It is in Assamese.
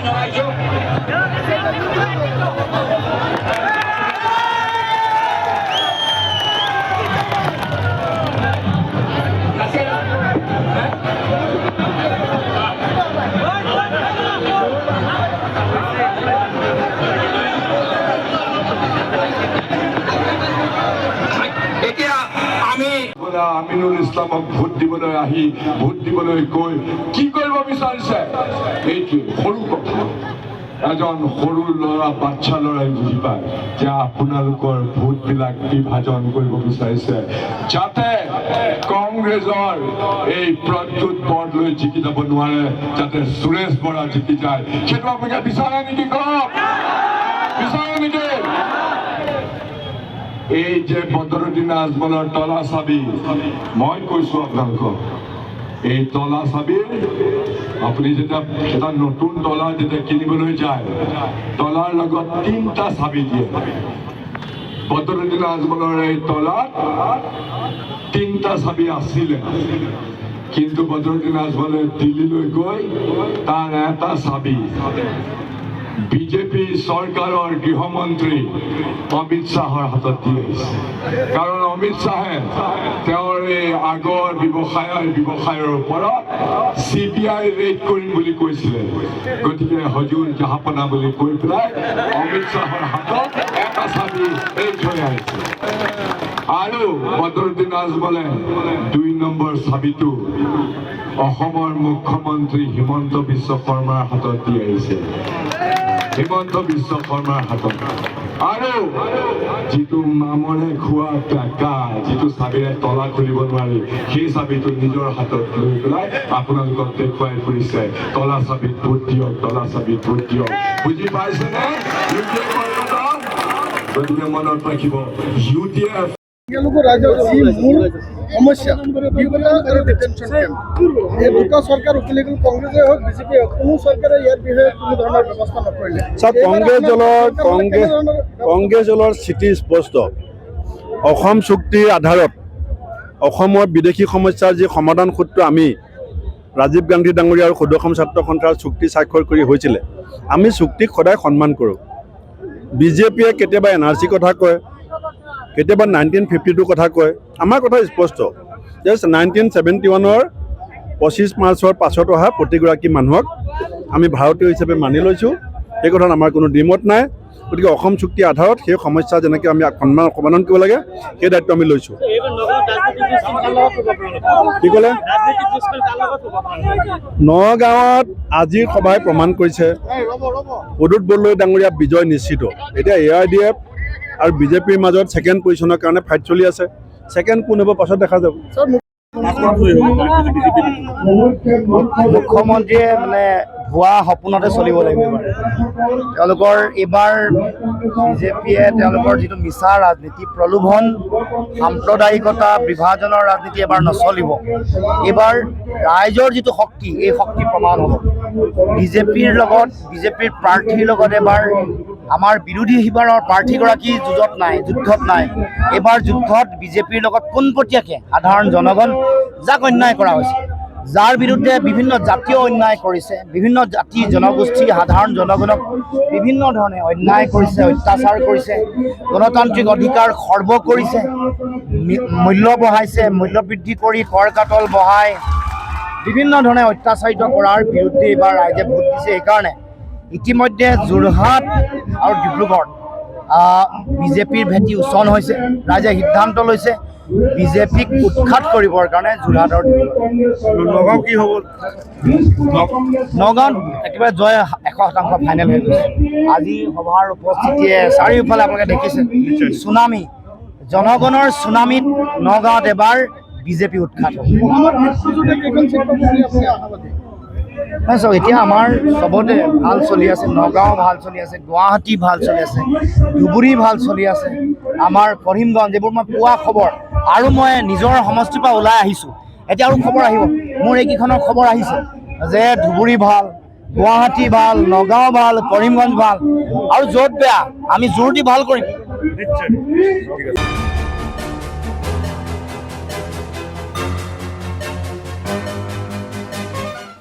জনাইছোঁ। এতিয়া আমি আমিনুল ইছলামক ভোট দিবলৈ আহি ভোট দিবলৈ গৈ কি কৰিব বিচাৰিছে? এইটোৱে সৰু কথা। এজন সৰু ল'ৰা বাচ্চা ল'ৰাই বুজি পায় যে আপোনালোকৰ ভোটবিলাক বিভাজন কৰিব বিচাৰিছে যাতে কংগ্ৰেছৰ এই প্ৰদ্যুৎ বৰদলৈ জিকি যাব নোৱাৰে, যাতে সুৰেশ বৰা জিকি যায়। সেইটো আপোনালোকে বিচাৰে নেকি? কওক, বিচাৰে নেকি? এই যে বদৰুদ্দিন আজমলৰ তলা চাবি, মই কৈছো আপোনালোকক, এই তলা চাবিৰ আপুনি যেতিয়া এটা নতুন তলা যেতিয়া কিনিবলৈ যায়, তলাৰ লগত 3টা চাবি দিয়ে। বদৰুদ্দিন আজমলৰ এই তলাত 3টা চাবি আছিলে, কিন্তু বদৰুদ্দিন আজমলে দিল্লীলৈ গৈ তাৰ এটা চাবি বিজেপি চৰকাৰৰ গৃহমন্ত্ৰী অমিত শ্বাহৰ হাতত দি আহিছে। কাৰণ অমিত শ্বাহে তেওঁৰ এই আগৰ ব্যৱসায়ৰ ওপৰত CBI ৰেড কৰিম বুলি কৈছিলে। গতিকে হজুৰ জাহাপনা বুলি কৈ পেলাই অমিত শ্বাহৰ হাতত এটা চাবি এই থৈ আহিছে। আৰু বদৰুদ্দিন আজমলে 2 নম্বৰ চাবিটো অসমৰ মুখ্যমন্ত্ৰী হিমন্ত বিশ্ব শৰ্মাৰ হাতত দি আহিছে। হিমন্ত বিশ্ব শৰ্মাৰ হাতত আৰু যিটো মামৰে খোৱা টাকা, যিটো চাবিৰে তলা খুলিব নোৱাৰি, সেই চাবিটো নিজৰ হাতত লৈ পেলাই আপোনালোকক দেখুৱাই ফুৰিছে। তলা চাবিত ভোট দিয়ক, তলা চাবিত ভোট দিয়ক। বুজি পাইছেনে? গতিকে মনত ৰাখিব, UDF ৰাজ্যৰ যি মূল সমস্যা বিগত আৰু ডিটেনশ্যন কেম্প, এই দুটা চৰকাৰ উঠিলে গ'ল, কংগ্ৰেছে হওক বিজেপিয়ে হওক, কোনো চৰকাৰে ইয়াৰ বিষয়ে কোনো ধৰণৰ ব্যৱস্থা নকৰিলে। কংগ্ৰেছ দলৰ স্থিতি স্পষ্ট। অসম চুক্তিৰ আধাৰত অসমৰ বিদেশী সমস্যাৰ যি সমাধান সূত্ৰ আমি ৰাজীৱ গান্ধী ডাঙৰীয়া আৰু সদৌ অসম ছাত্ৰ সন্থাৰ চুক্তি স্বাক্ষৰ কৰি হৈছিলে, আমি চুক্তিক সদায় সন্মান কৰোঁ। বিজেপিয়ে কেতিয়াবা NRC কথা কয়, কেতিয়াবা 1952 কথা কয়। আমাৰ কথা স্পষ্ট যে 1971-ৰ 25 মাৰ্চৰ পাছত অহা প্ৰতিগৰাকী মানুহক আমি ভাৰতীয় হিচাপে মানি লৈছোঁ। সেই কথাত আমাৰ কোনো দ্বিমত নাই। গতিকে অসম চুক্তিৰ আধাৰত সেই সমস্যা যেনেকৈ আমি সমাধান কৰিব লাগে, সেই দায়িত্ব আমি লৈছোঁ। কি ক'লে? নগাঁৱত আজিৰ সভাই প্ৰমাণ কৰিছে প্ৰদ্যুৎ বৰদলৈ ডাঙৰীয়া বিজয় নিশ্চিত। এতিয়া AIDF আৰু বিজেপিৰ মাজত ছেকেণ্ড পজিশ্যনৰ কাৰণে ফাইট চলি আছে। ছেকেণ্ড কোন হ'ব পাছত দেখা যাব। মুখ্যমন্ত্ৰীয়ে ভুৱা সপোনতে চলিব লাগিব। তেওঁলোকৰ এইবাৰ বিজেপিয়ে তেওঁলোকৰ যিটো মিছা ৰাজনীতি, প্ৰলোভন, সাম্প্ৰদায়িকতা, বিভাজনৰ ৰাজনীতি এবাৰ নচলিব। এইবাৰ ৰাইজৰ যিটো শক্তি, এই শক্তি প্ৰমাণ হ'ব। বিজেপিৰ প্ৰাৰ্থীৰ লগত এবাৰ আমাৰ বিৰোধী শিবিৰৰ প্ৰাৰ্থীগৰাকী যুদ্ধত নাই। এইবাৰ যুদ্ধত বিজেপিৰ লগত পোনপটীয়াকৈ সাধাৰণ জনগণ, যাক অন্যায় কৰা হৈছে, যাৰ বিৰুদ্ধে বিভিন্ন জাতীয় অন্যায় কৰিছে, বিভিন্ন জাতি জনগোষ্ঠী সাধাৰণ জনগণক বিভিন্ন ধৰণে অন্যায় কৰিছে, অত্যাচাৰ কৰিছে, গণতান্ত্ৰিক অধিকাৰ খৰ্ব কৰিছে, মূল্য বঢ়াইছে, মূল্য বৃদ্ধি কৰি কৰ কাটল বঢ়াই বিভিন্ন ধৰণে অত্যাচাৰিত কৰাৰ বিৰুদ্ধে এইবাৰ ৰাইজে ভোট দিছে। সেইকাৰণে ইতিমধ্যে যোৰহাট আৰু ডিব্ৰুগড় বিজেপিৰ ভেটি উচন হৈছে। ৰাইজে সিদ্ধান্ত লৈছে বিজেপিক উৎখাত কৰিবৰ কাৰণে যোৰহাট আৰু নগাঁও কি হ'ব? নগাঁৱত একেবাৰে জয় 100% ফাইনেল হৈ গৈছে। আজি সভাৰ উপস্থিতিয়ে চাৰিওফালে আপোনালোকে দেখিছে চুনামি, জনগণৰ চুনামিত নগাঁৱত এবাৰ বিজেপি উৎখাত হ'ব। এতিয়া আমাৰ চবতে ভাল চলি আছে। নগাঁও ভাল চলি আছে, গুৱাহাটী ভাল চলি আছে, ধুবুৰী ভাল চলি আছে, আমাৰ কৰিমগঞ্জ, এইবোৰ মই পোৱা খবৰ। আৰু মই নিজৰ সমষ্টিৰ পৰা ওলাই আহিছোঁ, এতিয়া আৰু খবৰ আহিব। মোৰ এইকেইখনৰ খবৰ আহিছে যে ধুবুৰী ভাল, গুৱাহাটী ভাল, নগাঁও ভাল, কৰিমগঞ্জ ভাল, আৰু য'ত বেয়া আমি জোৰ দি ভাল কৰিম। নিশ্চয়। ঠিক আছে।